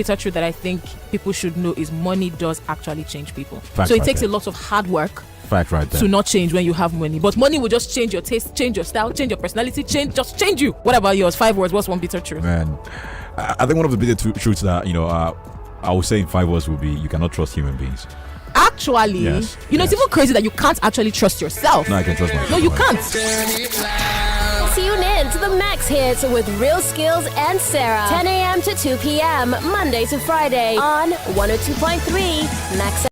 bitter truth that I think people should know is money does actually change people. Facts so it right takes there. a lot of hard work Fact right there. to not change when you have money. But money will just change your taste, change your style, change your personality, change you. What about yours? 5 words. What's one bitter truth? Man, I think one of the bitter truths that I would say in 5 words would be you cannot trust human beings. Actually, Yes, it's even crazy that you can't actually trust yourself. No, I can trust myself. No, you can't. Tune in to the Max Hits with Real Skills and Sarah. 10 a.m. to 2 p.m. Monday to Friday on 102.3 Max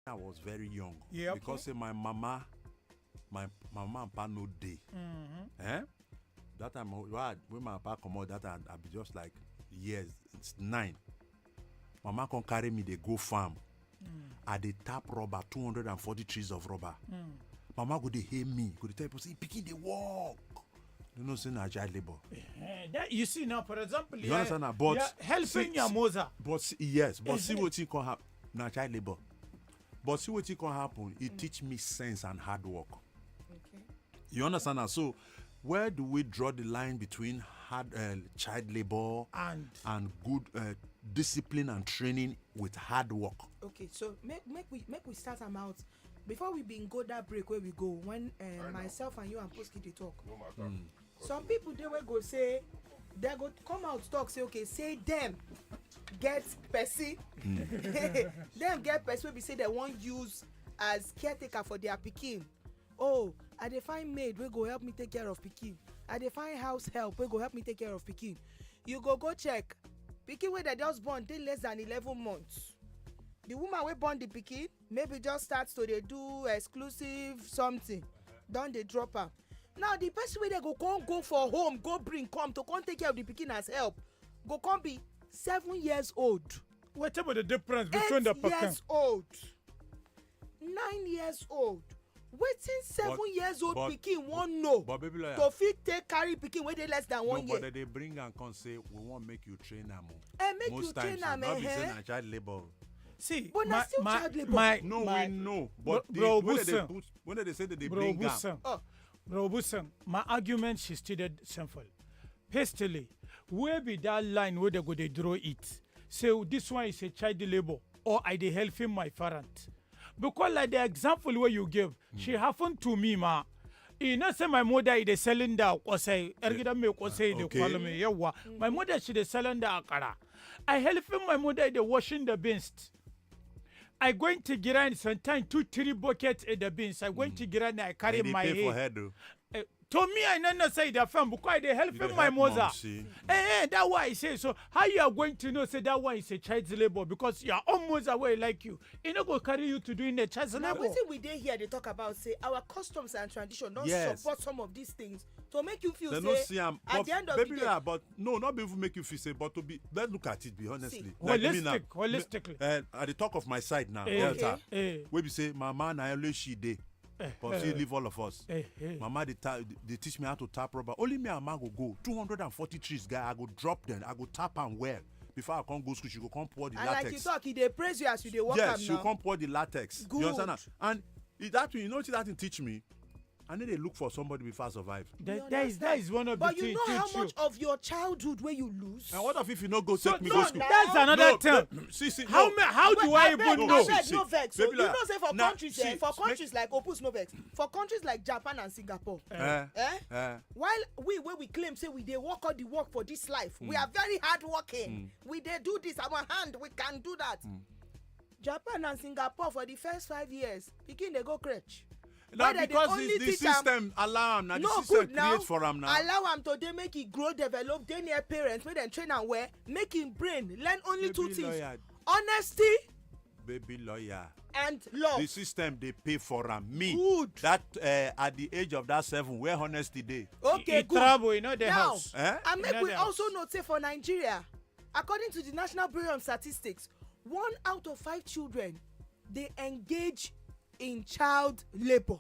I was very young. Yep. Because say my mama and pa no day. Eh? That time when my papa come out, that time I be just like years. It's 9. Mama can carry me. They go farm. At the tap rubber, 240 trees of rubber. Mama go dey hear me. Go dey tell people say picking they walk. You know, say na child labor. That you see now, for example, You understand that? But helping your mother. But yes, but see what it can happen. Na child labor. But see what it can happen. It teach me sense and hard work. Okay. You understand that? So, where do we draw the line between hard child labor and good discipline and training with hard work? Okay, so make we start them out. Before we begin go that break where we go, when myself and you and Poski they talk. Some people they will go say they go come out talk say okay say them get person them get person we say they won't use as caretaker for their pikin. Oh, I dey find maid wey go help me take care of pikin. I dey find house help wey go help me take care of pikin. You go check pikin wey they just born dey less than 11 months. The woman wey born the pikin maybe just starts to dey do exclusive something. Don dey drop am. Now the person wey they go for home go bring come to come take care of the pikin as help go come be 7 years old. What about the difference between the 8 years old, 9 years old. Wetin 7 years old pikin wan know to fit take carry pikin wey dey less than 1 year. But they bring and come say we want make you train am. Make most you train am. Not be say na child labor. See, but na still child labor. We know. But when they say that they bring am. Bro Busan, my argument she stated simple. Pastily, where be that line where they go they draw it? Say this one is a child labor or I dey helping my parent. Because like the example where you give, she happened to me, ma. You know, say my mother is selling that kosai. Ergida me kosai de kwalo me yawa. My mother she is selling that akara. I helping my mother the washing the beans. I going to grind sometimes 2-3 buckets in the beans. I going to grind. I carry my head. To me, I never say that from because they helping my mother. That's why I say so. How you are going to know say that one is a child labor because your own mother way like you. It not go carry you to doing the child labor. Now we see we dey here they talk about say our customs and tradition don't support some of these things to make you feel say at the end of the day. But no, not be make you feel say, but to be let's look at it. Be honestly, like holistically. At the talk of my side now, Delta, where we say, "Mama na only she dey." But she leave all of us. Mama, they teach me how to tap rubber. Only me and Mama go 240 trees, guy. I go drop them. I go tap and well. Before I come go school, she go come pour the latex. And like you talk, they praise you as you they walk yes, she come pour the latex. Good. You understand? And that you know that teach me. I need to look for somebody before I survive. That is one of the things. But you know how much of your childhood where you lose? And what if you not go take me go school? That's another thing. See, how do I even know? No vex. So, you know, say for countries, for countries like Opus no vex, for countries like Japan and Singapore, while where we claim say we they work all the work for this life, we are very hard working. We they do this our hand, we can do that. Japan and Singapore for the first 5 years, begin they go crutch. Now because the system allow them, now the system create for them now. Allow them to they make it grow, develop, they near parents, make them train and wear, make him brain, learn only Baby 2 things. Lawyer. Honesty. Baby lawyer. And love. The system they pay for them. Me. Good. That at the age of that 7, where honesty day. Okay, good. Trouble, you know the now, house. And make we also note say for Nigeria, according to the National Bureau of Statistics, 1 out of 5 children, they engage in child labor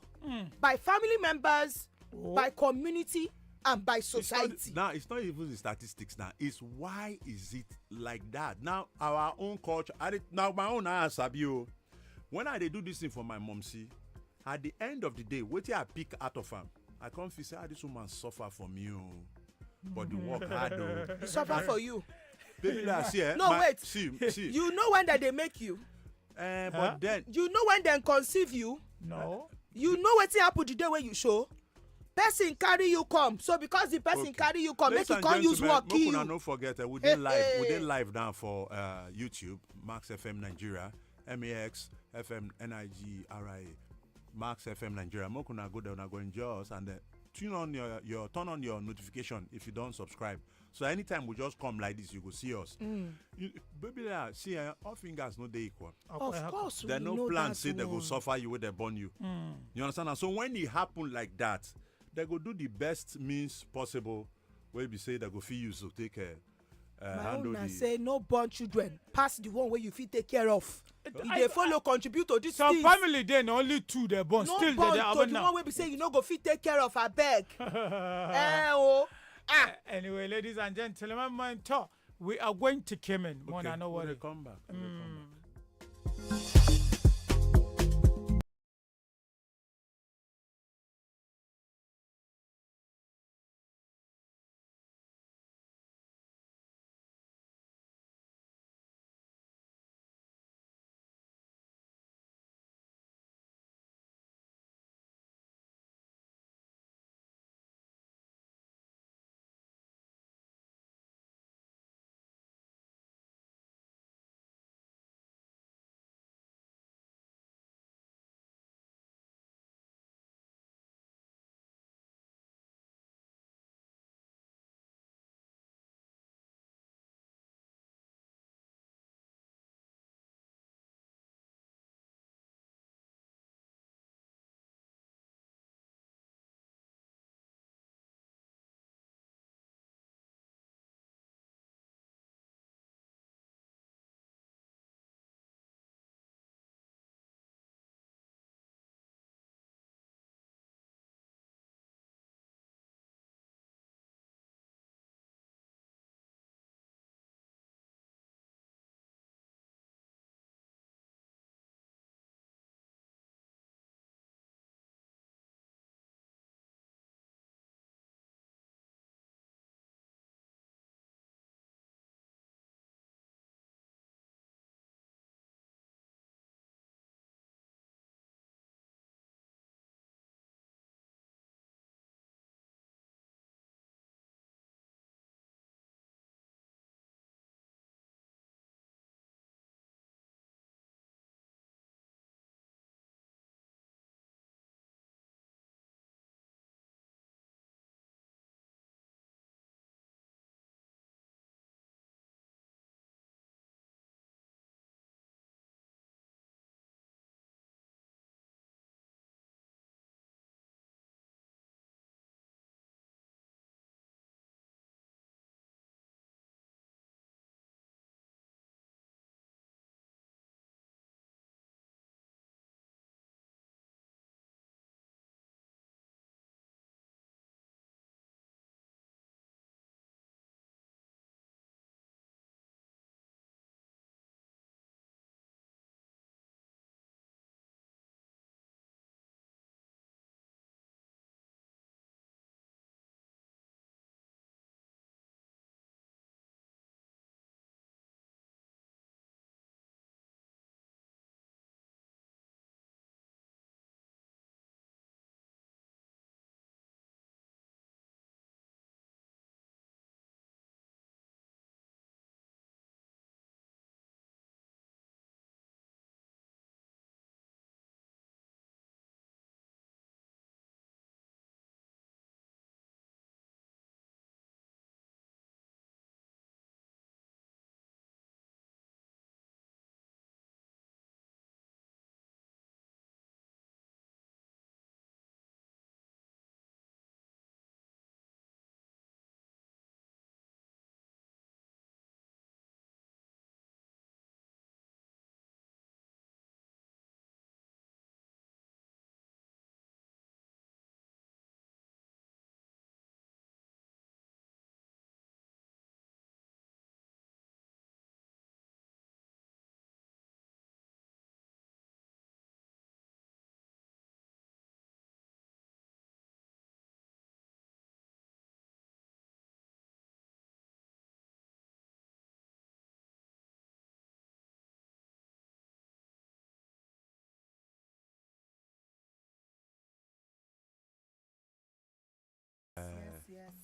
by family members, by community, and by society. It's not even the statistics now. It's why is it like that? Now, our own culture, now my own Sabio, when I do this thing for my mom, see, at the end of the day, what I pick out of her, I can't feel say, this woman suffer for me, but the work hard, It suffer for you. Baby, see, wait. See. You know when that they make you? But then you know when they conceive you? No. You know what happen the day when you show? Person carry you come. So because the person carry you come, make you can't use work kill you. Don't forget, we did live down for YouTube, Max FM Nigeria, MAX FM NIGRIA, Max FM Nigeria. Mokuna go down, go enjoy us, and turn on your notification if you don't subscribe. So anytime we just come like this, you go see us. Baby, see, all fingers no they equal. Of course, There we no know plan that say they go one. suffer you when they burn you. You understand? And so when it happen like that, they go do the best means possible. Where we say they go feel you to take My handle own na the. say no born children pass the one wey you fit take care of. They follow contribute to this Some things. family dey na only 2 dey born. No Still born they to happen the now. one wey be say you no go fit take care of abeg. Oh. Anyway, ladies and gentlemen, man, talk. We are going to Cayman. Okay, Mona, no when they worry. come back. When they come back.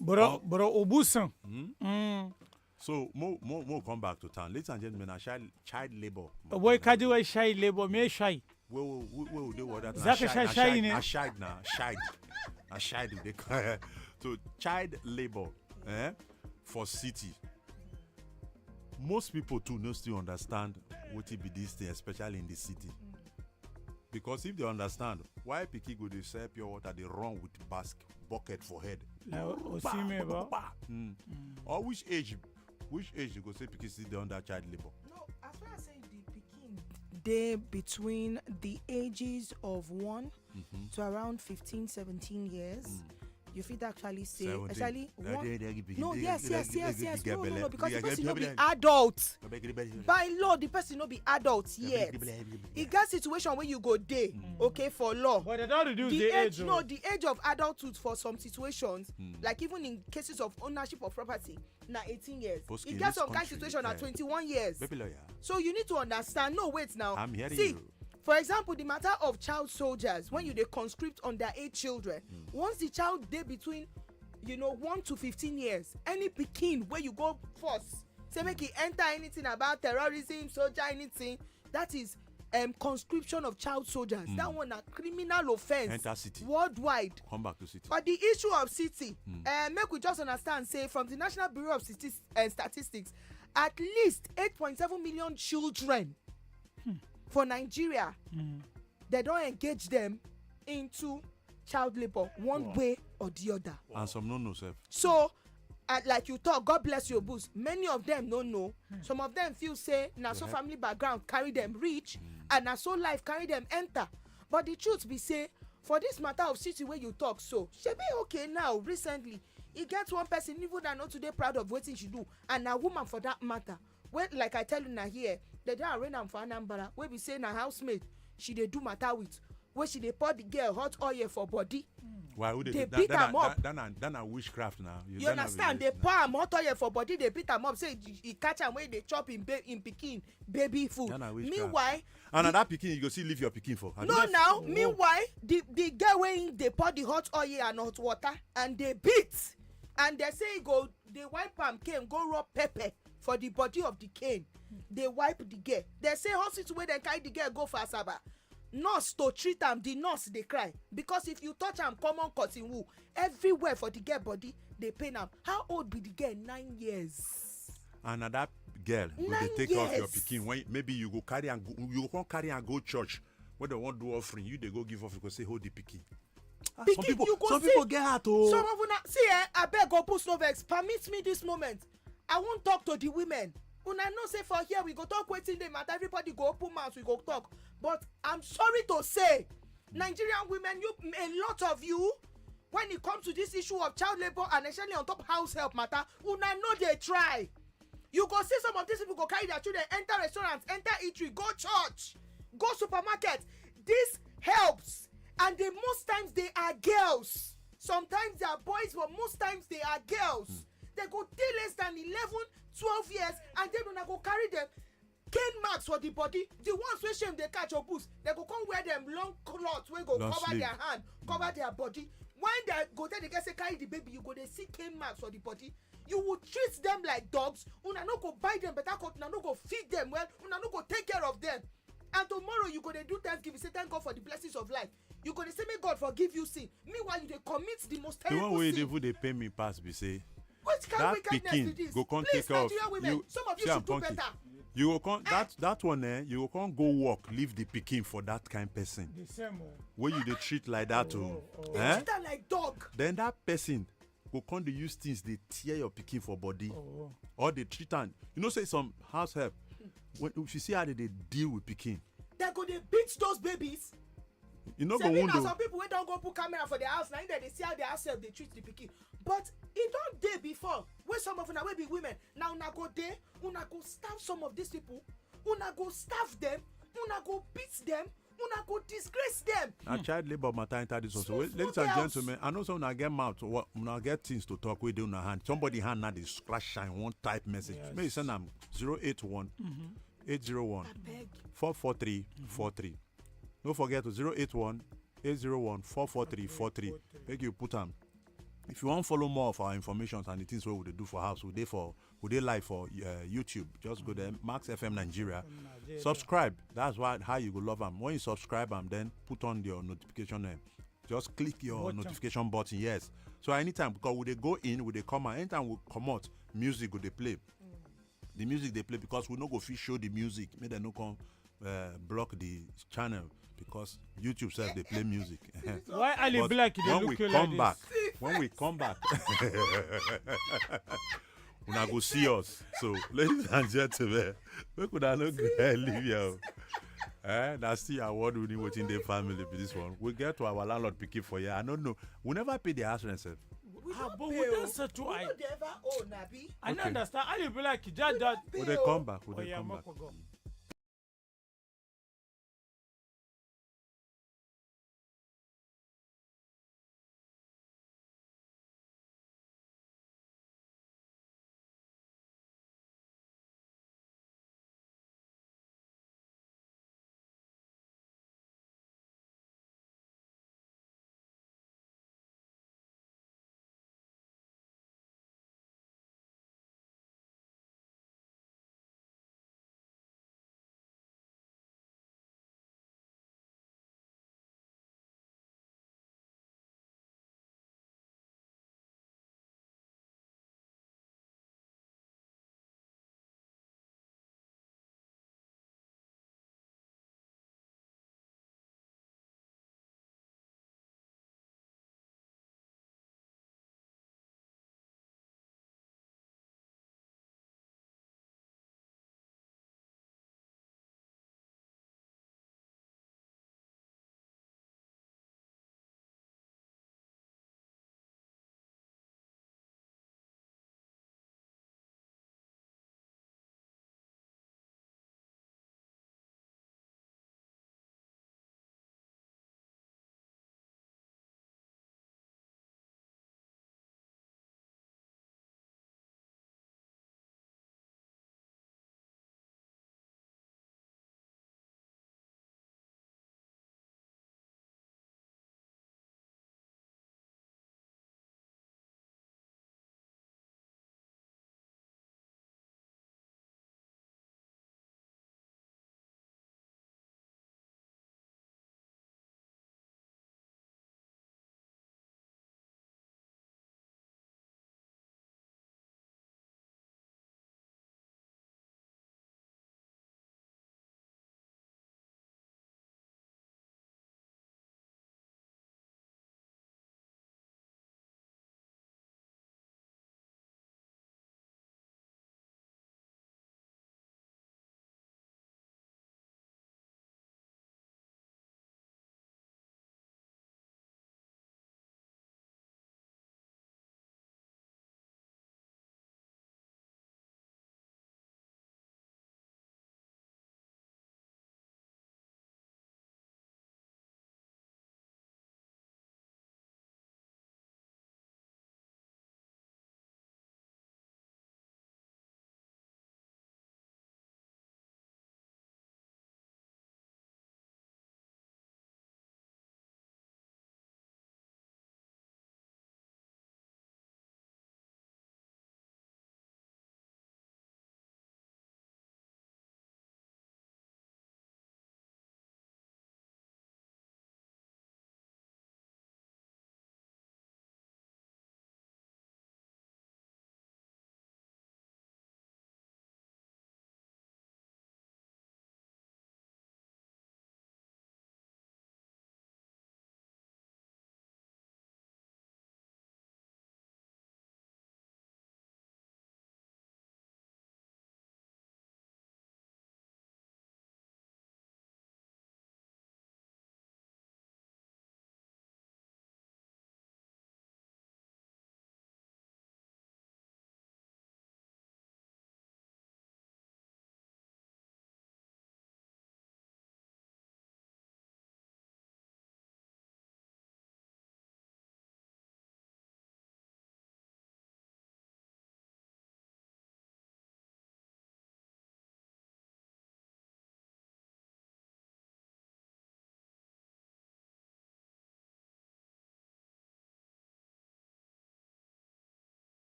Bro, Obusan. So more come back to town. Ladies and gentlemen, child labor. Boy, kaji wa shy labor, me shy. Where they were that? Zaka shai ne? Child. They so child labor, for city. Most people too no still understand what it be this thing, especially in the city. Because if they understand why pikin go dey sell pure water, they run with bucket for head. Or which age you go say pikin still dey under child labor? No, as far as saying the pikin dey between the ages of 1 to around 15, 17 years. You fit actually say, 17. actually, No, yes. No, because the person no be adult. By law, the person no be adult yet. E get situation where you go dey, okay, for law. But they don't reduce the age. No, the age of adulthood for some situations, like even in cases of ownership of property, na 18 years. E get some kind situation na 21 years. So you need to understand. No, wait now. I'm hearing See, you. for example, the matter of child soldiers, when you dey conscript underage children, once the child dey between 1 to 15 years, any pikin wey you go force say make e enter anything about terrorism, soldier, anything, that is conscription of child soldiers. That one na criminal offence. Enter city Worldwide. Come back to city. But the issue of city, make we just understand, say from the National Bureau of Statistics, at least 8.7 million children for Nigeria, they don't engage them into child labor one way or the other. And some no self. So, like you talk, God bless your boost. Many of them don't know. Some of them feel say, na so family background carry them reach, and na so life carry them enter. But the truth be say, for this matter of city where you talk, so she be okay now. Recently, e get one person even that not today proud of wetin she do, and a woman for that matter. Well, like I tell you now here, they don't arrange am for Anambra. Where we say na housemaid, she dey do matter with. Where she dey pour the girl hot oil for body. Why would they beat am up? That witchcraft now. You understand? They pour am hot oil for body. They beat am up. Say he catch am when they chop in pikin baby food. Meanwhile, and that pikin you go see leave your pikin for. No, now. Meanwhile, the girl wey they pour the hot oil and hot water and they beat, and they say they wipe am cane go rub pepper for the body of the cane. They wipe the girl. They say hospital where they carry the girl go for Asaba. Nurse to treat am, the nurse dey cry because if you touch am common cotton wool everywhere for the girl body dey pain am. How old be the girl? 9 years. And that girl go dey take off your pikin when maybe you go carry and you go carry and go church when they want do offering. You dey go give off, you go say hold the pikin. Some people get heart oh. Some of una see abeg go post no vex. Permit me this moment. I wan talk to the women. Una know say for here we go talk wetin dey matter. Everybody go open mouth, we go talk. But I'm sorry to say, Nigerian women, a lot of you, when it comes to this issue of child labor and especially on top house help matter, una know they try. You go see some of these people go carry their children, enter restaurants, enter eatery, go church, go supermarket. This helps. And most times they are girls. Sometimes they are boys, but most times they are girls. They go till less than 11, 12 years, and then when I go carry them, cane marks for the body. The ones wey shame they catch your boots, they go come wear them long cloth wey go cover their hand, cover their body. When they go tell the girl say carry the baby, you go they see cane marks for the body. You will treat them like dogs. Una no go buy them better coat, una no go feed them well, una no go take care of them. And tomorrow you go they do Thanksgiving, say thank God for the blessings of life. You go they say may God forgive you sin. Meanwhile you they commit the most terrible sin. The one way they pay me pass be say which kind of wickedness is this? Go come please, take off. Women, some of you should do better. You go come that one you go come go work, leave the pikin for that kind person. The same where you they treat like that They treat them like dog. Then that person go come they use things they tear your pikin for body. Or they treat am. You know say some house help when you see how they deal with pikin. They go they beat those babies. You know go wound some people wey don't go put camera for their house now they see how their house help they treat the pikin. But it don't day before where some of una wey be women now una go there, una go starve some of these people, una go starve them, una go beat them, una go disgrace them. Now child labor matter enter this also. Ladies and gentlemen, I know some una get mouth, una get things to talk with in hand. Somebody hand now they scratch shine one type message. Yes. Maybe send them 081 801 44343. Don't forget to 081 801 44343. Make you put them. If you want follow more of our information and the things wey we dey do for house, we dey live for YouTube. Just go there, Max FM Nigeria. Subscribe. That's how you go love them. When you subscribe them, then put on your notification. Just click your notification button. Yes. So anytime, because we dey go in, we dey come out. Anytime we come out, music go dey play. The music they play, because we no go fit show the music. Make them no come block the channel, because YouTube says they play music. Why Ali But Black? when we come back, when we come back, una go see us. So, ladies and gentlemen, we could not leave here. That's the award winning Wetin the family for this one. We get to our landlord picking for you. I don't know. We never pay the house rent. But we don't settle. I don't understand. Ali Black, that. Will they come back? Will they come back?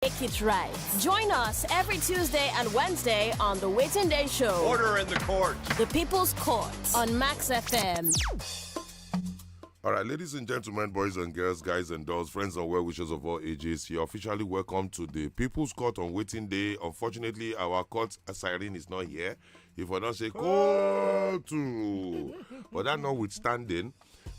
Make it right. Join us every Tuesday and Wednesday on the Wetin Day Show. Order in the court. The People's Court on Max FM. All right, ladies and gentlemen, boys and girls, guys and dolls, friends and well-wishers of all ages, you're officially welcome to the People's Court on Wetin Day. Unfortunately, our court siren is not here. If I don't say court, but that notwithstanding,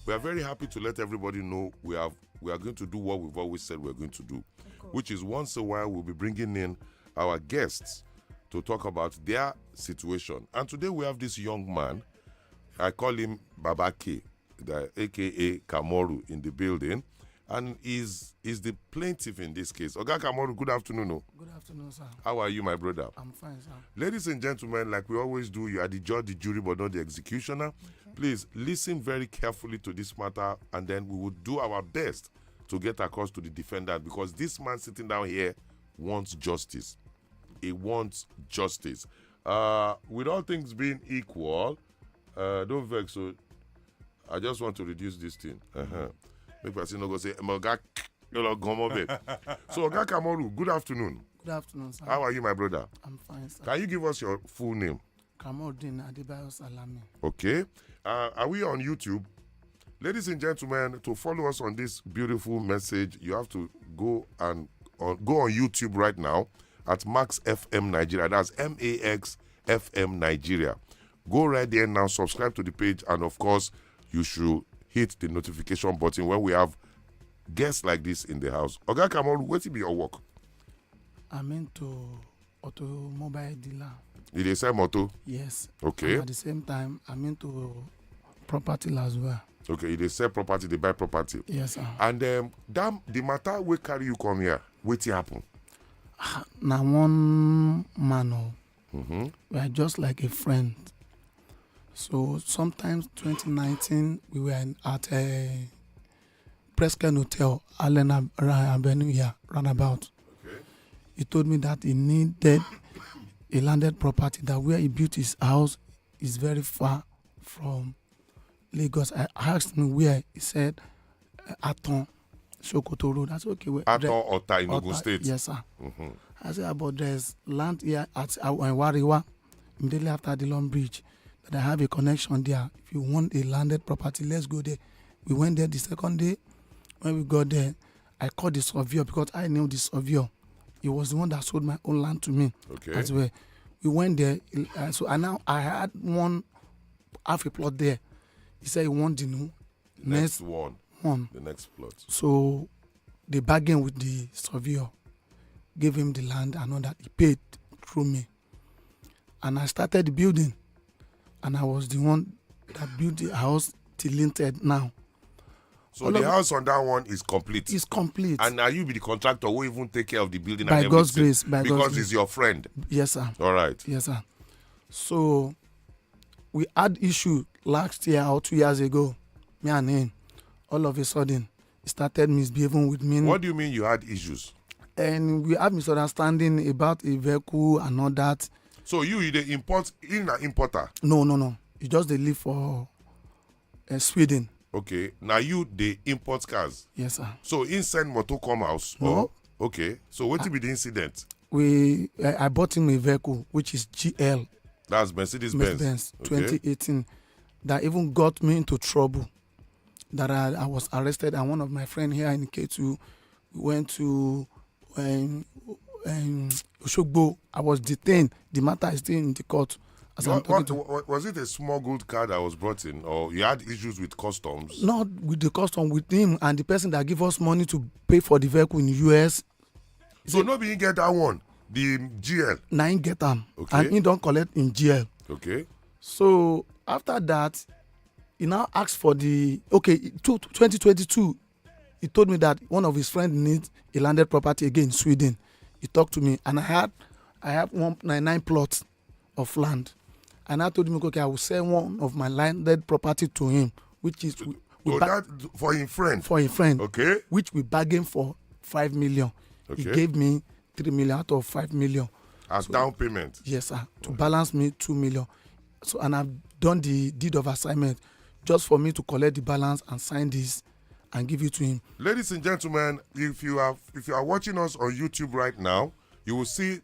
we are very happy to let everybody know we are going to do what we've always said we're going to do, which is once in a while we'll be bringing in our guests to talk about their situation. And today we have this young man. I call him Baba K, aka Camaru, in the building, and is the plaintiff in this case. Oga Camaru, good afternoon. Good afternoon, sir. How are you, my brother? I'm fine, sir. Ladies and gentlemen, like we always do, you are the judge, the jury, but not the executioner. Okay. Please listen very carefully to this matter, and then we will do our best to get across to the defendant, because this man sitting down here wants justice. He wants justice. With all things being equal, don't vex. So I just want to reduce this thing. Make person no go say, so Oga Camaru, good afternoon. Good afternoon, sir. How are you, my brother? I'm fine, sir. Can you give us your full name? Kamaldeen Adebayo Salami. Okay. Are we on YouTube? Ladies and gentlemen, to follow us on this beautiful message, you have to go on YouTube right now at Max FM Nigeria. That's MAX FM Nigeria. Go right there now, subscribe to the page, and of course, you should hit the notification button when we have guests like this in the house. Oga Kamaru, what will be your work? I'm into automobile dealer. Did they sell motor? Yes. Okay. And at the same time, I'm into property as well. Okay, they sell property, they buy property. Yes, sir. And the matter will carry you come here. What happen? Now one man, Mm-hmm. we are just like a friend. So sometimes 2019 we were at a Presken Hotel, Allen Avenue here, roundabout. Okay. He told me that he needed a landed property, that where he built his house is very far from Lagos. I asked him where. He said Aton, Sokoto Road. I said, okay, where? Aton Ota in Ogun Ota, State. yes, sir. Mm-hmm. I said, but there's land here at Wariwa, immediately after the Long Bridge, that I have a connection there. If you want a landed property, let's go there. We went there the second day. When we got there, I called the surveyor because I knew the surveyor. He was the one that sold my own land to me. Okay. As well. We went there. I had half a plot there. He said he wanted the next one. The next plot. So they bargained with the surveyor, gave him the land and all that. He paid through me. And I started the building. And I was the one that built the house till linted now. So the house on that one is complete. It's complete. And now you be the contractor who even take care of the building by and God's everything. grace. By because God's he's grace. your friend. Yes, sir. All right. Yes, sir. So we had issue last year or 2 years ago. Me and him. All of a sudden, he started misbehaving with me. What do you mean you had issues? And we have misunderstanding about a vehicle and all that. So you the importer? No. You just they live for Sweden. Okay. Now you the import cars? Yes, sir. So inside motor come house? No. Oh, okay. So what will be the incident? I bought him a vehicle which is GL. That's Mercedes-Benz. Mercedes-Benz, okay. 2018. That even got me into trouble. That I was arrested, and one of my friends here in K2 went to Oshogbo. I was detained. The matter is still in the court. Was it a smuggled car that was brought in, or you had issues with customs? Not with the custom, with him and the person that give us money to pay for the vehicle in the US. So nobody get that one, the GL. Now he get them, okay. And he don't collect in GL. Okay. So after that, he now asked for 2022. He told me that one of his friends needs a landed property again in Sweden. He talked to me, and I have 199 plots of land. And I told him, okay, I will sell one of my landed property to him, which is that for his friend. For a friend. Okay. Which we bargained for 5 million. Okay. He gave me 3 million out of 5 million. As down payment. Yes, sir. To balance me 2 million. And I've done the deed of assignment just for me to collect the balance and sign this and give it to him. Ladies and gentlemen, if you are watching us on YouTube right now, you will see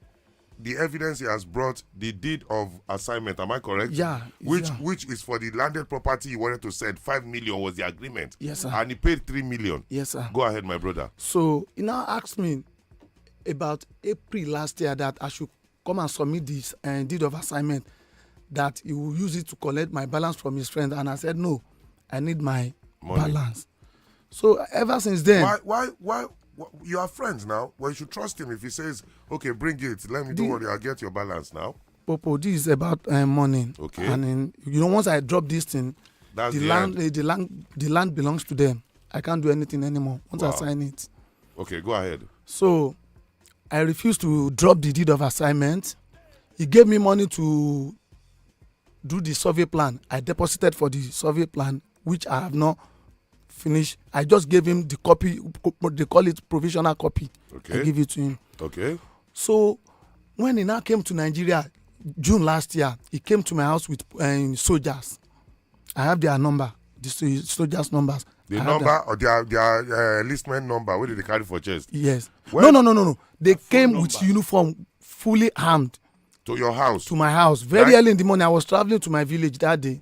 the evidence he has brought, the deed of assignment. Am I correct? Yeah. Which is for the landed property he wanted to sell. 5 million was the agreement. Yes, sir. And he paid 3 million. Yes, sir. Go ahead, my brother. So he now asked me about April last year that I should come and submit this deed of assignment, that he will use it to collect my balance from his friend. And I said, no, I need my balance. So ever since then. Why? You are friends now. Well, you should trust him if he says, okay, bring it. Let me do what I'll get your balance now. Popo, this is about money. Okay. And once I drop this thing, that's the land belongs to them. I can't do anything anymore once I sign it. Okay, go ahead. So I refused to drop the deed of assignment. He gave me money to do the survey plan. I deposited for the survey plan, which I have not finished. I just gave him the copy. They call it provisional copy. Okay. I give it to him. Okay. So when he now came to Nigeria, June last year, he came to my house with soldiers. I have their number, the soldiers' numbers. The number or their enlistment number, what did they carry for chest? Yes. No. They came with uniform, fully armed. To your house? To my house. Very early in the morning, I was traveling to my village that day.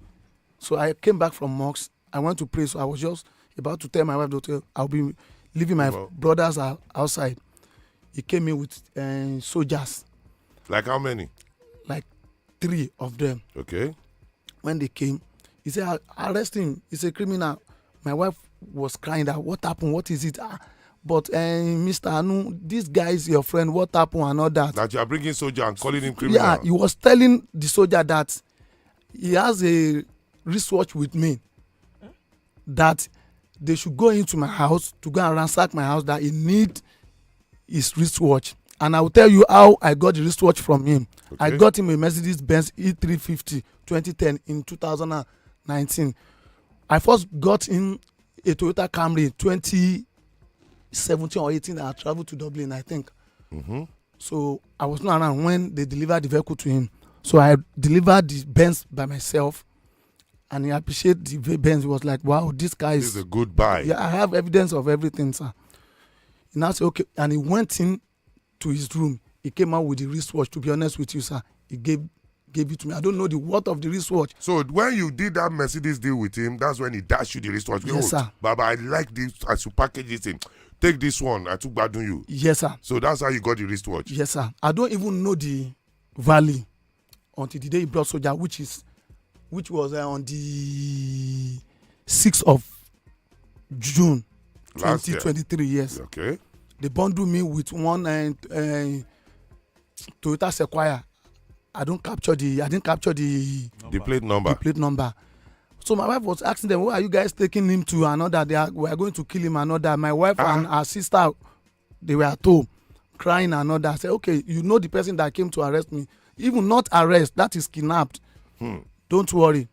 So I came back from mosque. I went to pray. So I was just about to tell my wife, daughter, I'll be leaving my brothers outside. He came in with soldiers. Like how many? Like 3 of them. Okay. When they came, he said, arrest him. He's a criminal. My wife was crying that, what happened? What is it? But Mr. Anu, this guy is your friend. What happened and all that? That you are bringing soldier and calling him criminal? Yeah, he was telling the soldier that he has a wristwatch with me. That they should go into my house to go and ransack my house, that he need his wristwatch. And I will tell you how I got the wristwatch from him. Okay. I got him a Mercedes-Benz E350 2010 in 2019. I first got him a Toyota Camry 2017 or 18. I traveled to Dublin, I think. Mm-hmm. So I was not around when they delivered the vehicle to him. So I delivered the Benz by myself. And he appreciated the Benz. He was like, wow, this guy is a good buy. Yeah, I have evidence of everything, sir. He now said, okay. And he went in to his room. He came out with the wristwatch. To be honest with you, sir, he gave it to me. I don't know the worth of the wristwatch. So when you did that Mercedes deal with him, that's when he dashed you the wristwatch. Yes, sir. Baba, I like this. As you package this in, take this one. I took bad on you. Yes, sir. So that's how you got the wristwatch. Yes, sir. I don't even know the value until the day he brought soldier, which was on the 6th of June 2023. Yes. Okay. They bundled me with one Toyota Sequoia. I didn't capture the plate number. The plate number. So my wife was asking them, where are you guys taking him to? Another, we are going to kill him. Another. My wife and her sister, they were at home crying. Another. I said, okay, you know the person that came to arrest me. Even not arrest, that is kidnapped. Don't worry.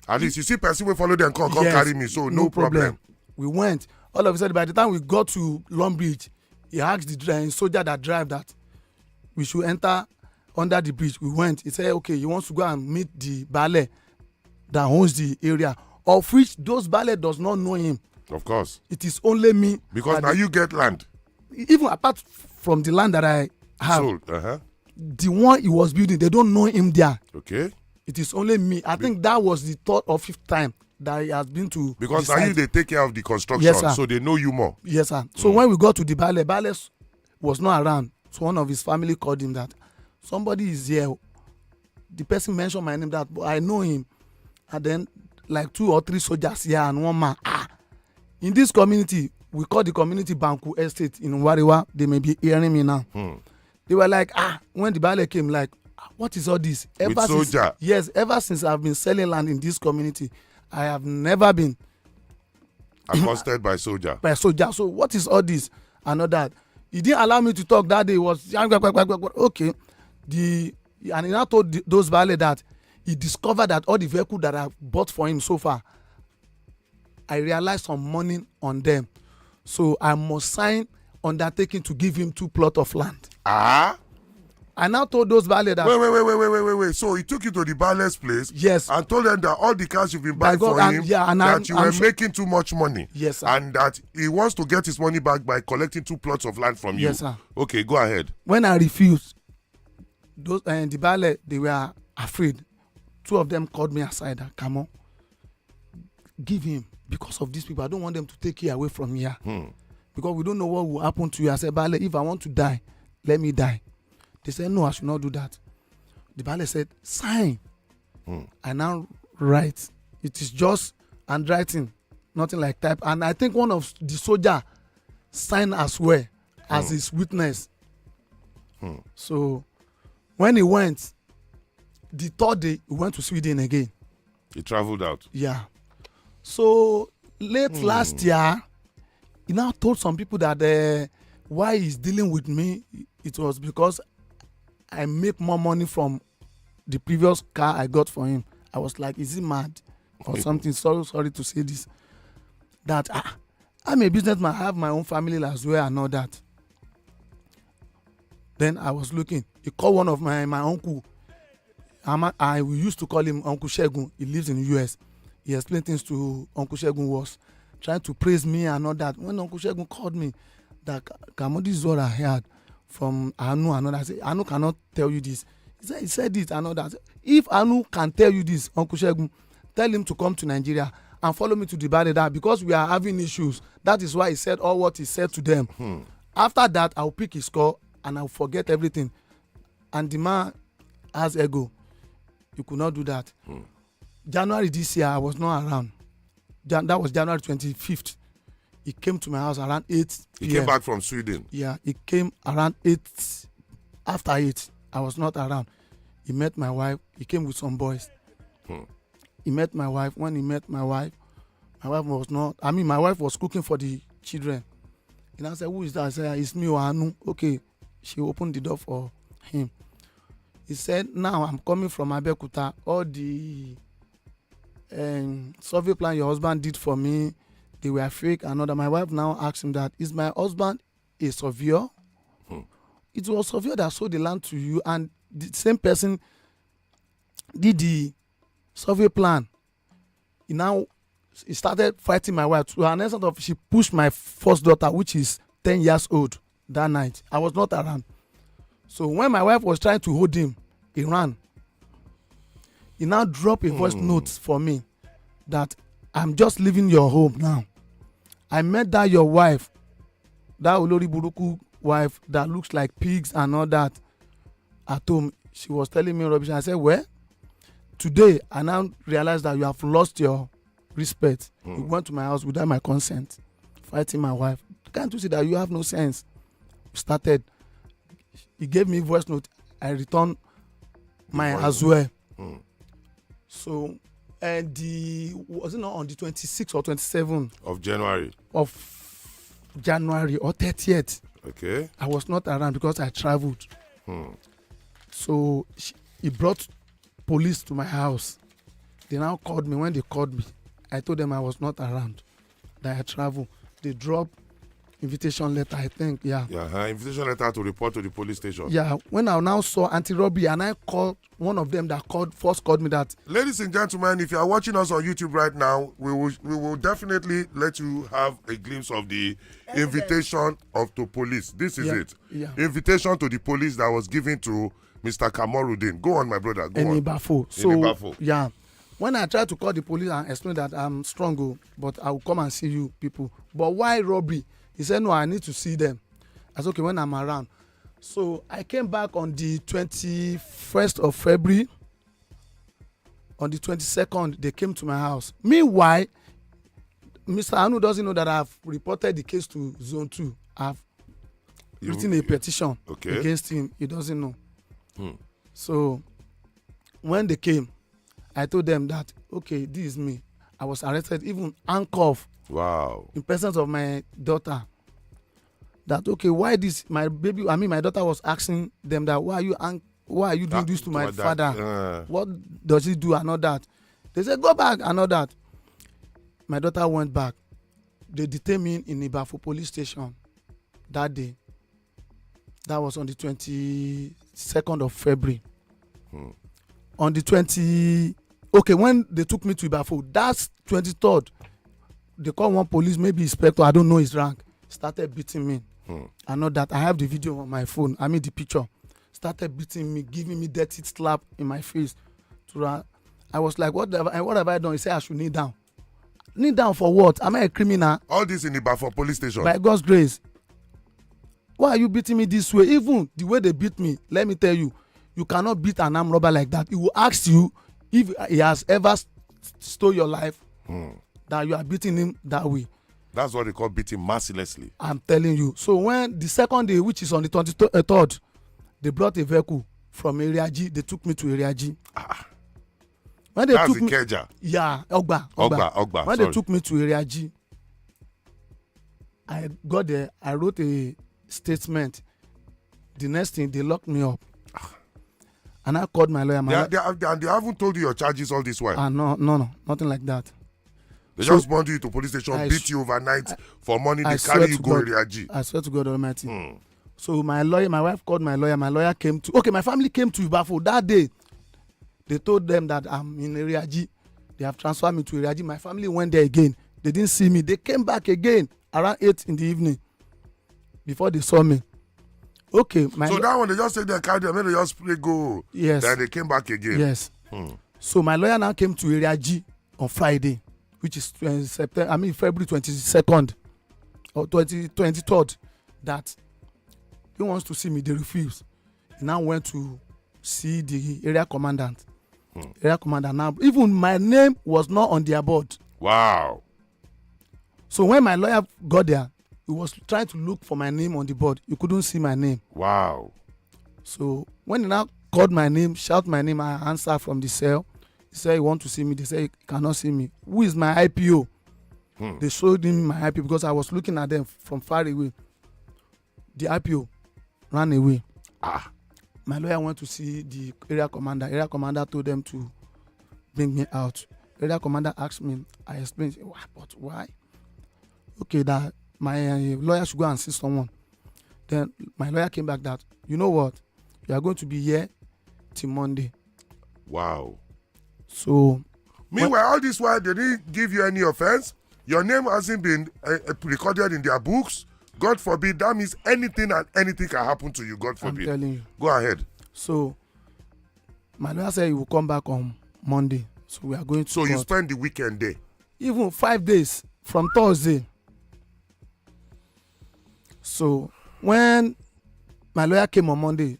At least you see person will follow them, come carry me, so no problem. We went. All of a sudden, by the time we got to Long Beach, he asked the soldier that drive that we should enter under the bridge. We went. He said, okay, he wants to go and meet the ballet that owns the area, of which those ballet does not know him. Of course. It is only me. Because now you get land. Even apart from the land that I have. Sold. The one he was building, they don't know him there. Okay. It is only me. I think that was the 3rd or 5th time that he has been to. Because now they take care of the construction, yes, sir. So they know you more. Yes, sir. So when we got to the ballet was not around. So one of his family called him that somebody is here. The person mentioned my name, that I know him. And then like 2 or 3 soldiers here and one man. In this community, we call the community Banku Estate in Wariwa. They may be hearing me now. They were like, when the ballet came, like, what is all this? Ever since I've been selling land in this community, I have never been accosted by soldier. So what is all this? And all that. He didn't allow me to talk that day. Was okay. And he now told those ballet that he discovered that all the vehicles that I bought for him so far, I realized some money on them. So I must sign undertaking to give him 2 plots of land. I now told those valet that. Wait. So he took you to the valet's place. Yes. And told them that all the cars you've been buying for him, and that you were making too much money. Yes, sir. And that he wants to get his money back by collecting 2 plots of land from you. Yes, sir. Okay, go ahead. When I refused, those the valet, they were afraid. 2 of them called me aside. Come on, give him. Because of these people, I don't want them to take you away from here. Because we don't know what will happen to you. I said, valet, if I want to die, let me die. They said, no, I should not do that. The valet said, sign. I now write. It is just handwriting, nothing like type. And I think one of the soldier signed as well as his witness. So when he went, the 3rd day, he went to Sweden again. He traveled out. Yeah. So late last year, he now told some people that why he's dealing with me, it was because I make more money from the previous car I got for him. I was like, is he mad or something? Sorry to say this. That I'm a businessman, I have my own family as well and all that. Then I was looking. He called one of my uncle. I used to call him Uncle Shegun. He lives in the US. He explained things to Uncle Shegun, was trying to praise me and all that. When Uncle Shegun called me, that Camaru, this is what I heard from Anu and all that. I said, Anu cannot tell you this. He said it and all that. If Anu can tell you this, Uncle Shegun, tell him to come to Nigeria and follow me to the Barada, because we are having issues. That is why he said all what he said to them. After that, I'll pick his call and I'll forget everything. And the man has ego. You could not do that. January this year, I was not around. That was January 25th. He came to my house around 8 He came back from Sweden. Yeah, he came around 8. After 8, I was not around. He met my wife. He came with some boys. He met my wife. When he met my wife was not, my wife was cooking for the children. And I said, who is that? I said, it's me or Anu. Okay. She opened the door for him. He said, now I'm coming from Abeokuta. All the survey plan your husband did for me, they were fake and all that. My wife now asked him that, is my husband a surveyor? It was a surveyor that sold the land to you, and the same person did the survey plan. He started fighting my wife to an extent of she pushed my first daughter, which is 10 years old, that night. I was not around. So when my wife was trying to hold him, he ran. He now dropped a voice note for me that I'm just leaving your home now. I met that your wife, that Olori Buruku wife that looks like pigs and all that at home. She was telling me rubbish. I said, well, today I now realized that you have lost your respect. You went to my house without my consent, fighting my wife. Can't you see that you have no sense? We started. He gave me voice note. I returned mine as well. So, was it not on the 26th or 27th of January? Of January or 30th. Okay. I was not around because I traveled. So he brought police to my house. They now called me. When they called me, I told them I was not around, that I traveled. They dropped invitation letter, I think. Yeah. Invitation letter to report to the police station. Yeah. When I now saw anti-robbery, and I called one of them that first called me that. Ladies and gentlemen, if you are watching us on YouTube right now, we will definitely let you have a glimpse of the invitation to police. This is it. Yeah. Invitation to the police that was given to Mr. Kamaru. Go on, my brother. Go on. Bafo. So, yeah. When I tried to call the police and explain that I'm strong, but I will come and see you people. But why robbery? He said, no, I need to see them. I said, okay, when I'm around. So I came back on the 21st of February. On the 22nd, they came to my house. Meanwhile, Mr. Anu doesn't know that I've reported the case to Zone 2. I've written a petition against him. He doesn't know. So when they came, I told them that, okay, this is me. I was arrested, even handcuffed. Wow. In presence of my daughter. That, okay, why this, my daughter was asking them that, why are you doing this to my father? What does he do and all that? They said, go back and all that. My daughter went back. They detained me in Ibafo police station that day. That was on the 22nd 22nd of February. On the 20, okay, when they took me to Ibafo, that's 23rd. They call one police, maybe inspector, I don't know his rank, started beating me. I know that. I have the video on my phone. I mean the picture. Started beating me, giving me dirty slap in my face. I was like, what have I done? He said I should kneel down. Kneel down for what? Am I a criminal? All this in the Bafo police station. By God's grace. Why are you beating me this way? Even the way they beat me, let me tell you, you cannot beat an armed robber like that. He will ask you if he has ever stole your life, that you are beating him that way. That's what they call beating mercilessly. I'm telling you. So when the second day, which is on the 23rd, they brought a vehicle from Area G. They took me to Area G. When they That's took in me, Keja. yeah, Ogba. When they took me to Area G, I got there. I wrote a statement. The next thing, they locked me up. And I called my lawyer. They haven't told you your charges all this while. No, nothing like that. They just brought you to police station, beat you overnight for money. They carry you go Area G. I swear to God Almighty. So my wife called my lawyer. My lawyer came to. Okay, my family came to Ibafo that day. They told them that I'm in Area G. They have transferred me to Area G. My family went there again. They didn't see me. They came back again around 8 in the evening before they saw me. Okay. So that one, they just take their card, they just play go. Yes. Then they came back again. Yes. So my lawyer now came to Area G on Friday, which is February 22nd or 23rd, that he wants to see me. They refuse. He now went to see the area commandant. Area commander now, even my name was not on their board. Wow. So when my lawyer got there, he was trying to look for my name on the board. You couldn't see my name. Wow. So when he now called my name, shout my name, I answered from the cell. He said he want to see me. They said he cannot see me. Who is my IPO? They showed him my IPO because I was looking at them from far away. The IPO ran away. My lawyer went to see the area commander. Area commander told them to bring me out. Area commander asked me. I explained, but why? Okay, that my lawyer should go and see someone. Then my lawyer came back that, you know what? You are going to be here till Monday. Wow. So. Meanwhile, all this while, they didn't give you any offense. Your name hasn't been recorded in their books. God forbid. That means anything and anything can happen to you. God forbid. I'm telling you. Go ahead. So, my lawyer said he will come back on Monday. So we are going to. So court. You spend the weekend there. Even 5 days from Thursday. So when my lawyer came on Monday,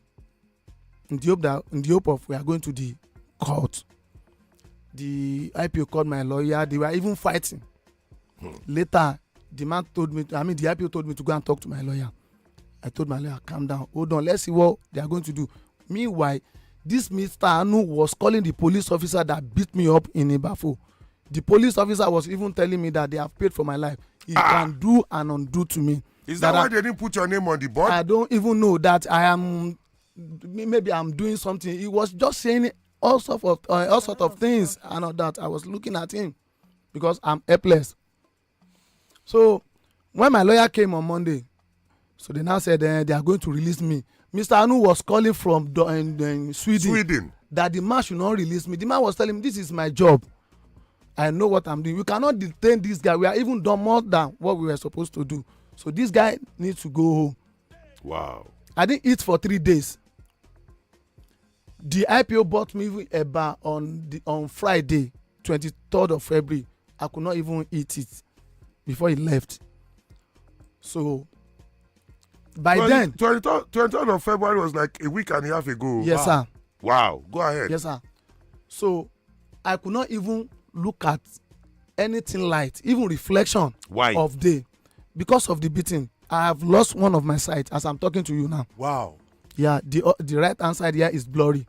in the hope of we are going to the court, the IPO called my lawyer. They were even fighting. Later, the IPO told me to go and talk to my lawyer. I told my lawyer, calm down, hold on, let's see what they are going to do. Meanwhile, this Mr. Anu was calling the police officer that beat me up in Ibafo. The police officer was even telling me that they have paid for my life. He can do and undo to me. Is that why they didn't put your name on the board? I don't even know that maybe I'm doing something. He was just saying all sorts of things and all that. I was looking at him because I'm helpless. So when my lawyer came on Monday, so they now said they are going to release me. Mr. Anu was calling from Sweden that the man should not release me. The man was telling me, this is my job. I know what I'm doing. We cannot detain this guy. We are even done more than what we were supposed to do. So this guy needs to go home. Wow. I didn't eat for 3 days. The IPO bought me a bar on Friday, 23rd of February. I could not even eat it before he left. So by then 23rd of February was like a week and a half ago. Yes, sir. Wow. Go ahead. Yes, sir. So I could not even look at anything light, even reflection of day, because of the beating. I have lost one of my sight as I'm talking to you now. Wow. Yeah, the right hand side here is blurry.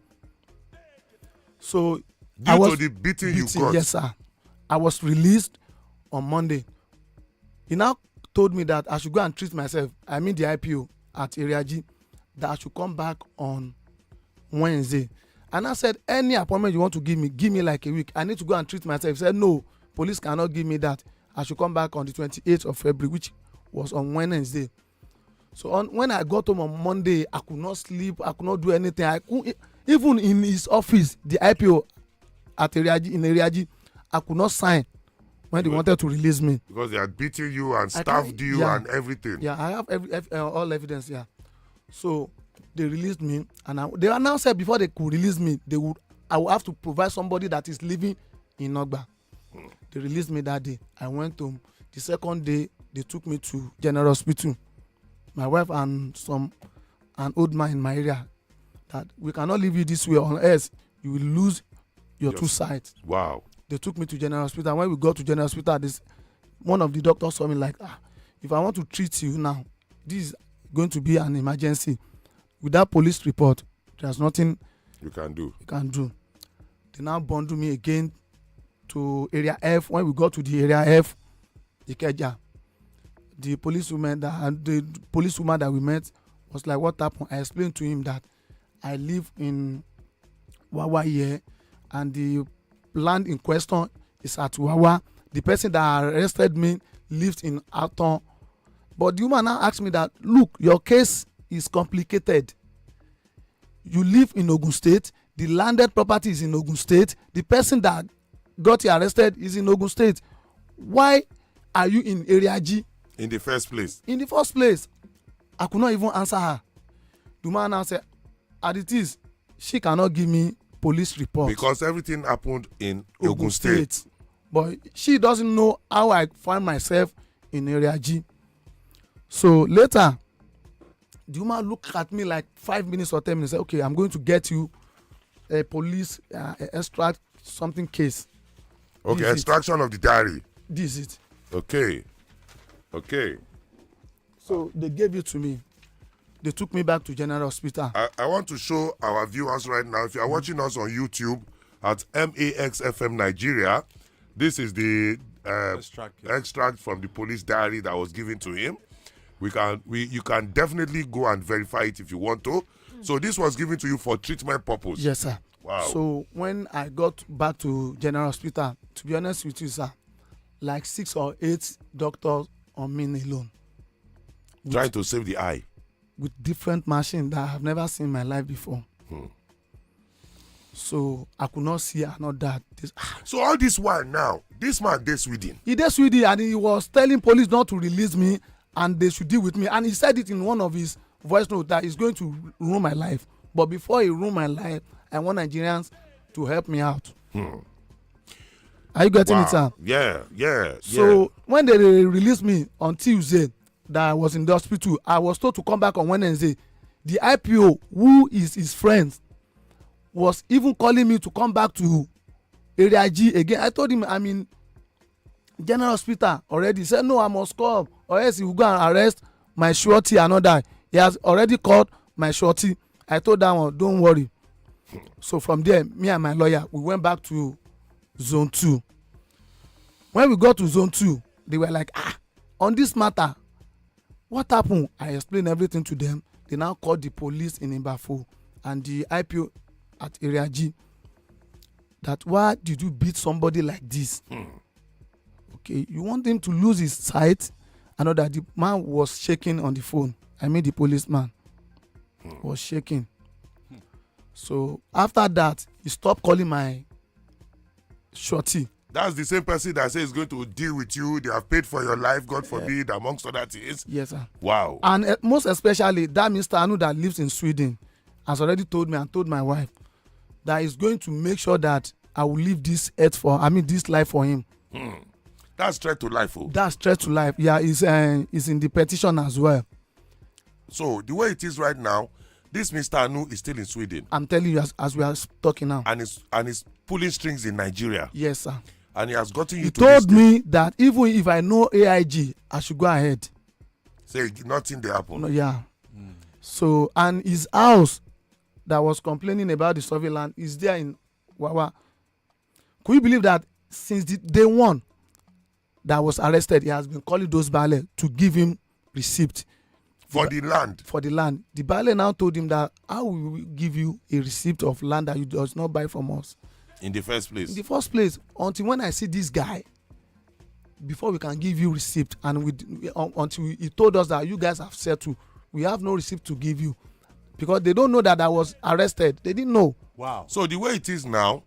So due to the beating you got. Yes, sir. I was released on Monday. He now told me that I should go and treat myself. I mean the IPO at Area G, that I should come back on Wednesday. And I said, any appointment you want to give me like a week. I need to go and treat myself. He said, no, police cannot give me that. I should come back on the 28th of February, which was on Wednesday. So when I got home on Monday, I could not sleep. I could not do anything. I could, even in his office, the IPO at Eriaji, I could not sign when they wanted to release me. Because they had beaten you and staffed you and everything. Yeah, I have all evidence. Yeah. So they released me, and they announced that before they could release me, I would have to provide somebody that is living in Ogba. They released me that day. I went home. The second day, they took me to General Hospital. My wife and an old man in my area, that we cannot leave you this way, on else you will lose your two sides. Wow. They took me to General Hospital. And when we got to General Hospital, one of the doctors saw me like, if I want to treat you now, this is going to be an emergency. Without police report, there's nothing you can do. They now bundle me again to area F. When we got to the area F, Ikeja, the policewoman that we met was like, what happened? I explained to him that I live in Wawa here, and the land in question is at Wawa. The person that arrested me lives in Aton. But the woman now asked me that, look, your case is complicated. You live in Ogun State. The landed property is in Ogun State. The person that got you arrested is in Ogun State. Why are you in Area G? In the first place. I could not even answer her. The man now said, as it is, she cannot give me police report. Because everything happened in Ogun State. But she doesn't know how I find myself in Area G. So later, the woman looked at me like 5 minutes or 10 minutes. Said, okay, I'm going to get you a police extract something case. Okay, extraction of the diary. This is it. Okay. So they gave it to me. They took me back to General Hospital. I want to show our viewers right now, if you are watching us on YouTube at MAXFM Nigeria, this is the extract from the police diary that was given to him. You can definitely go and verify it if you want to. So this was given to you for treatment purpose. Yes, sir. Wow. So when I got back to General Hospital, to be honest with you, sir, like 6 or 8 doctors on me alone. Trying to save the eye. With different machines that I have never seen in my life before. So I could not see and not that. So all this while now, this man did Sweden. He did Sweden, and he was telling police not to release me and they should deal with me. And he said it in one of his voice notes that he's going to ruin my life. But before he ruined my life, I want Nigerians to help me out. Are you getting it, sir? Yeah. So when they released me on Tuesday, that I was in the hospital, I was told to come back on Wednesday. The IPO, who is his friend, was even calling me to come back to Area G again. I told him I'm in General Hospital already. He said, no, I must come, or else he will go and arrest my shorty and all that. He has already called my shorty. I told that one, don't worry. So from there, me and my lawyer, we went back to Zone 2. When we got to Zone 2, they were like, on this matter, what happened? I explained everything to them. They now called the police in Imbafo and the IPO at Area G. That why did you beat somebody like this? Okay, you want him to lose his sight? I know that the man was shaking on the phone. I mean the policeman was shaking. So after that, he stopped calling my shorty. That's the same person that says he's going to deal with you. They have paid for your life, God forbid, amongst other things. Yes, sir. Wow. And most especially, that Mr. Anu that lives in Sweden has already told me and told my wife that he's going to make sure that I will live this life for him. That's threat to life. That's threat to life. Yeah, it's in the petition as well. So the way it is right now, this Mr. Anu is still in Sweden. I'm telling you as we are talking now. And he's pulling strings in Nigeria. Yes, sir. And he has gotten you he to told me that even if I know AIG, I should go ahead. Say nothing they happen. No, yeah. So, and his house that was complaining about the surveillance is there in Wawa. Could you believe that since the day one that was arrested, he has been calling those Bale to give him receipt. For the land? For the land. The Bale now told him that how will we give you a receipt of land that you does not buy from us? In the first place? In the first place, until when I see this guy, before we can give you receipt, and until he told us that you guys have settled, we have no receipt to give you, because they don't know that I was arrested. They didn't know. Wow. So the way it is now,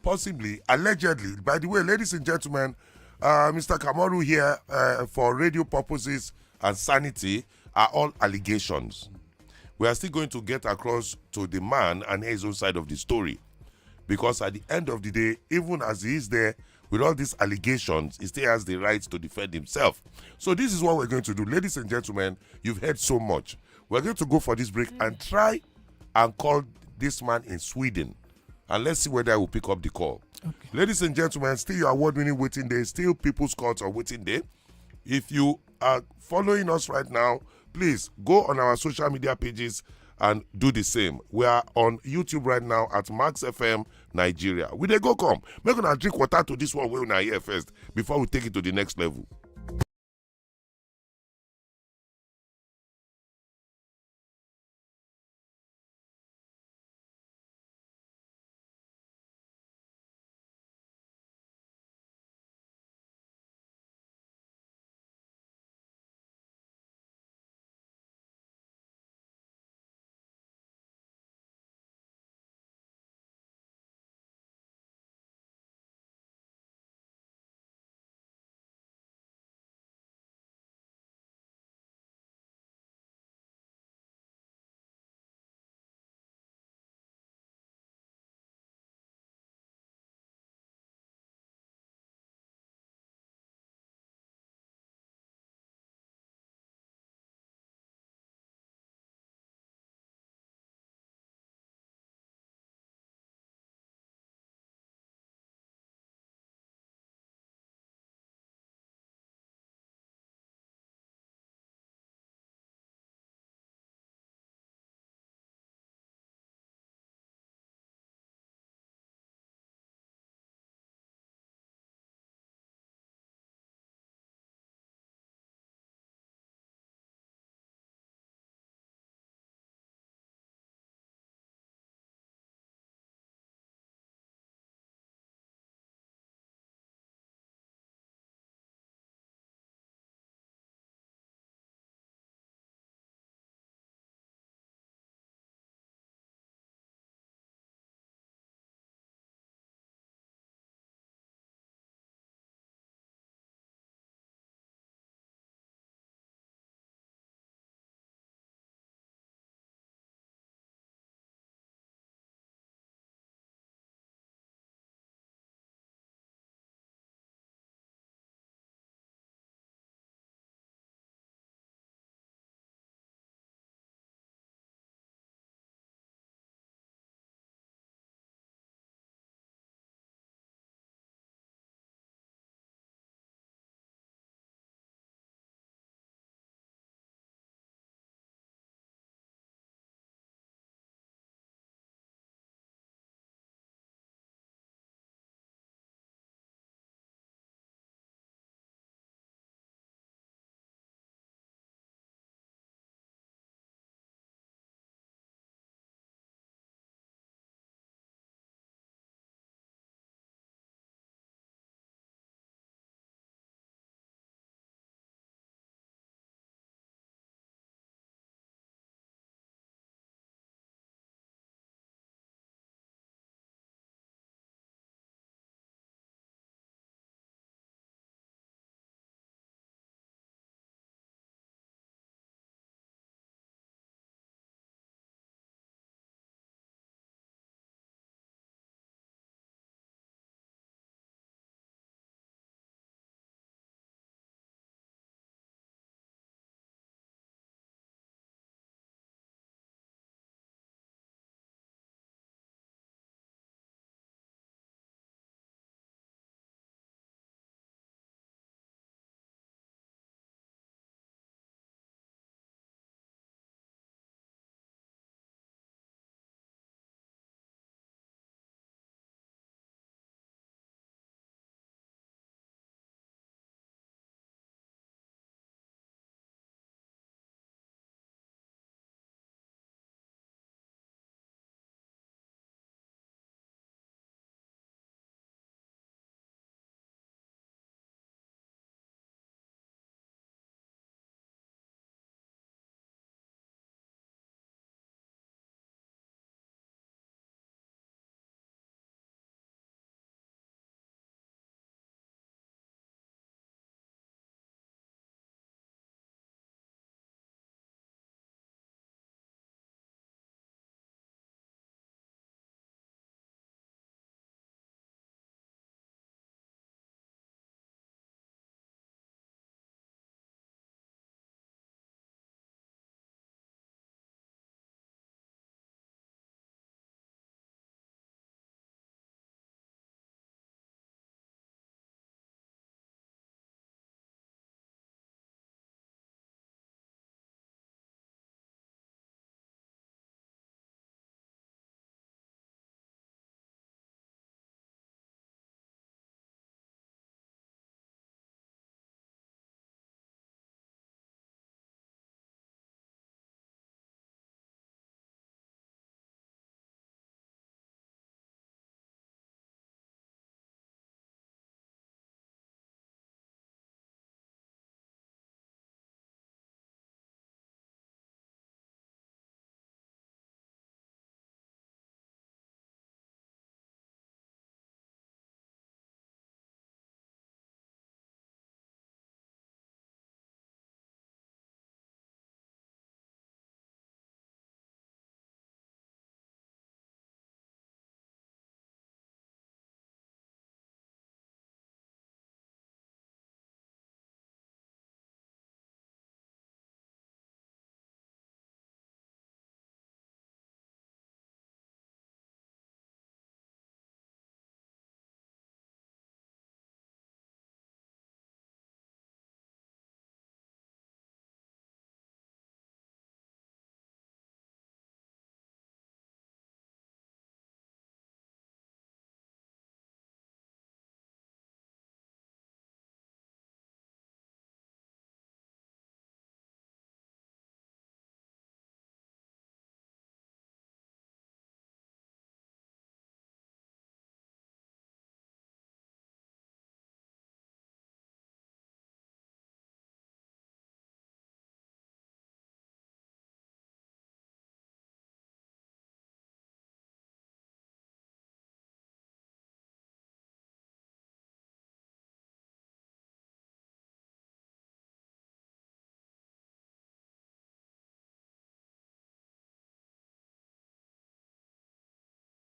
possibly, allegedly, by the way, ladies and gentlemen, Mr. Camaru here, for radio purposes and sanity, are all allegations. We are still going to get across to the man and his own side of the story. Because at the end of the day, even as he is there with all these allegations, he still has the right to defend himself. So this is what we're going to do. Ladies and gentlemen, you've heard so much. We're going to go for this break and try and call this man in Sweden. And let's see whether I will pick up the call. Okay. Ladies and gentlemen, still your award-winning Waiting Day, still People's Court on Waiting Day. If you are following us right now, please go on our social media pages and do the same. We are on YouTube right now at Max FM Nigeria. We dey go come. Make una drink water to this one wey una hear first before we take it to the next level.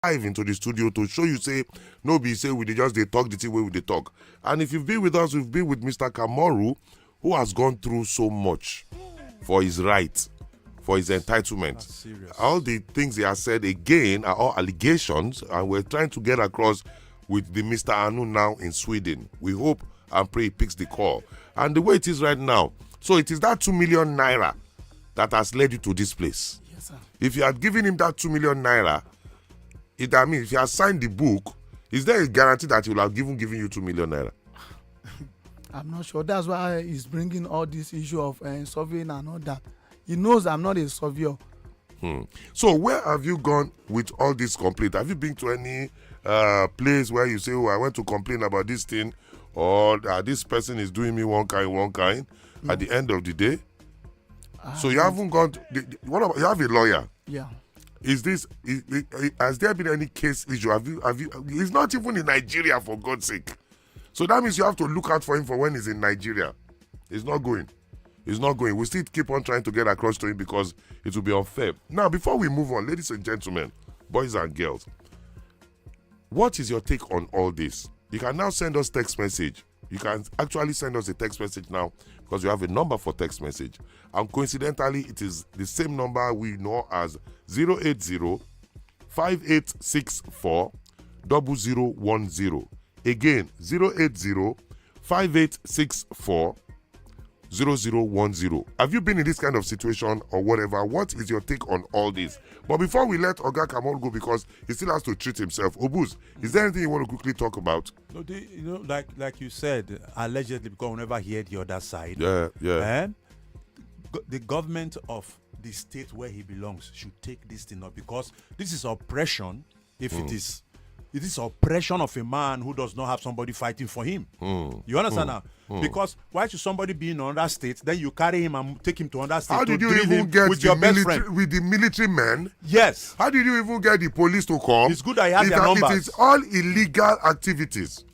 live into the studio to show you, say, no be say we just they talk the thing way we they talk. And if you've been with us, we've been with Mr. Camaru, who has gone through so much for his right, for his entitlement. All the things he has said again are all allegations, and we're trying to get across with the Mr. Anu now in Sweden. We hope and pray he picks the call. And the way it is right now, so it is that 2 million naira that has led you to this place. Yes, sir. If you had given him that 2 million naira, I mean, if he has signed the book, is there a guarantee that he will have given you 2 million naira? I'm not sure. That's why he's bringing all this issue of surveying and all that. He knows I'm not a surveyor. So where have you gone with all this complaint? Have you been to any place where you say, oh, I went to complain about this thing, or this person is doing me one kind, at the end of the day? So you haven't gone to, you have a lawyer. Yeah. Has there been any case issue? Have you he's not even in Nigeria, for God's sake. So that means you have to look out for him for when he's in Nigeria. He's not going. We still keep on trying to get across to him because it will be unfair. Now, before we move on, ladies and gentlemen, boys and girls, what is your take on all this? You can now send us text message. You can actually send us a text message now because you have a number for text message. And coincidentally, it is the same number we know as 080-5864-0010. Again, 080-5864-0010. Have you been in this kind of situation or whatever? What is your take on all this? But before we let Oga Kamal go, because he still has to treat himself, Obuz, is there anything you want to quickly talk about? No, like you said, allegedly, because we never hear the other side. Yeah. And the government of the state where he belongs should take this thing up, because this is oppression. If it is oppression of a man who does not have somebody fighting for him. You understand now? Because why should somebody be in another state, then you carry him and take him to another state? How did you even get with the military men? Yes. How did you even get the police to come? It's good that he has their numbers. It is all illegal activities.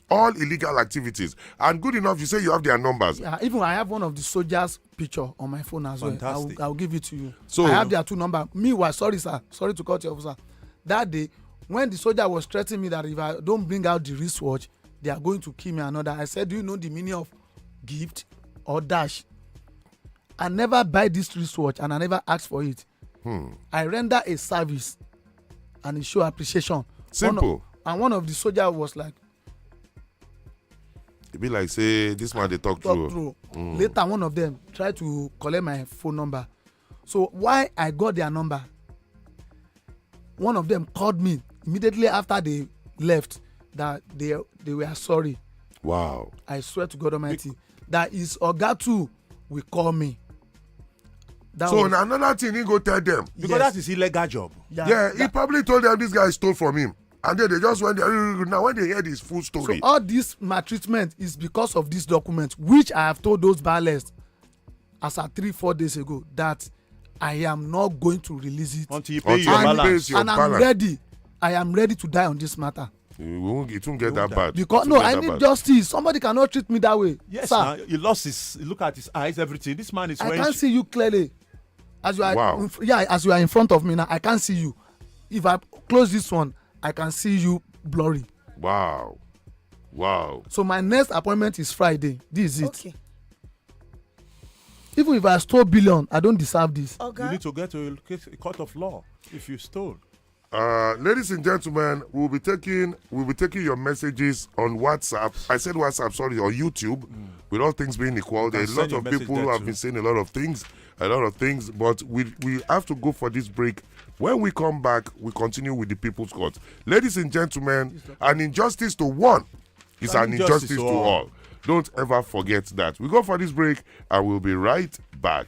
And good enough, you say you have their numbers. Yeah, even I have one of the soldiers' picture on my phone as Fantastic. well. I'll give it to you. So I have their 2 numbers. Meanwhile, sorry sir, sorry to cut you off, sir. That day, when the soldier was threatening me that if I don't bring out the wristwatch, they are going to kill me another. I said, do you know the meaning of gift or dash? I never buy this wristwatch and I never ask for it. I render a service and it show appreciation. Simple. One of the soldiers was like, it be like, say, this man they talk through. Later, one of them tried to collect my phone number. So why I got their number, one of them called me immediately after they left that they were sorry. Wow. I swear to God Almighty, that is Oga too will call me. So another thing, he go tell them. Because that is illegal job. Yeah, he probably told them this guy stole from him. And then they just went there. Now when they hear this full story. So all this maltreatment is because of this document, which I have told those ballers as at 3-4 days ago that I am not going to release it until you pay your balance. And I'm ready. I am ready to die on this matter. It won't get that bad. Because I need justice. Somebody cannot treat me that way. Yes, sir. He lost his look at his eyes, everything. This man is. I can't see you clearly. As you are, wow. As you are in front of me now, I can't see you. If I close this one, I can see you blurry. Wow. So my next appointment is Friday. This is it. Okay. Even if I stole billion, I don't deserve this. Okay. You need to get to a court of law if you stole. Ladies and gentlemen, we'll be taking your messages on WhatsApp. I said WhatsApp, sorry, on YouTube. With all things being equal, there are a lot of people who have been saying a lot of things, but we have to go for this break. When we come back, we continue with the People's Court. Ladies and gentlemen, an injustice to one is an injustice to all. Don't ever forget that. We go for this break and we'll be right back.